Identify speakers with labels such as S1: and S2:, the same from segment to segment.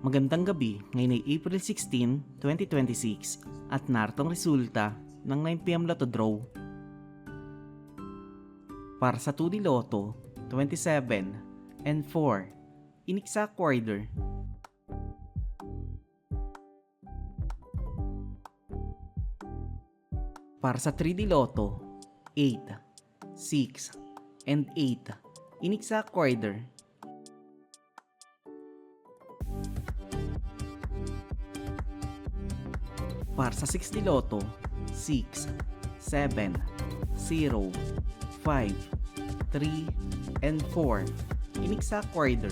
S1: Magandang gabi, ngayon ay April 16, 2026 at narito ang resulta ng 9pm Lotto Draw. Para sa 2D Lotto, 27 and 4, in exact order. Para sa 3D Lotto, 8, 6, and 8, in exact order. Para sa 6D Lotto, 6, 7, 0, 5, 3, and 4, in exact order.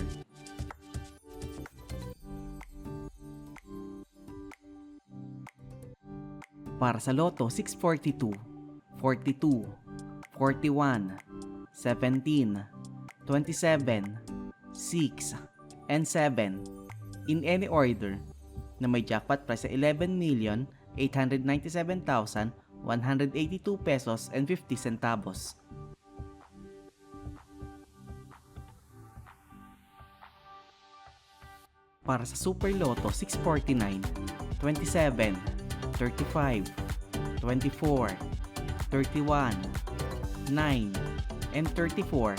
S1: Para sa Lotto 642, 42, 41, 17, 27, 6, and 7, in any order, na may jackpot price sa 11,897,182 pesos and 50 centavos. Para sa Super Lotto 649, 27, 35, 24, 31, 9, and 34,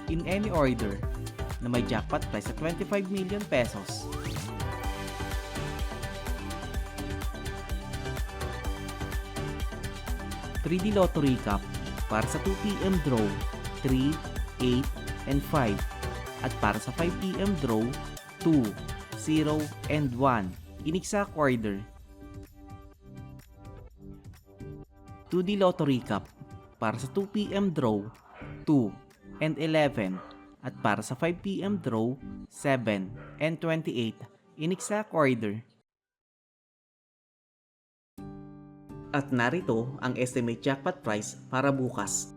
S1: in any order, na may jackpot price sa 25 million pesos. (3D Lotto Recap) para sa 2pm draw 3, 8, and 5 at para sa 5pm draw 2, 0, and 1 in exact order. 2D Lotto Recap para sa 2pm draw 2 and 11 at para sa 5pm draw 7 and 28 in exact order. At narito ang estimate jackpot price para bukas.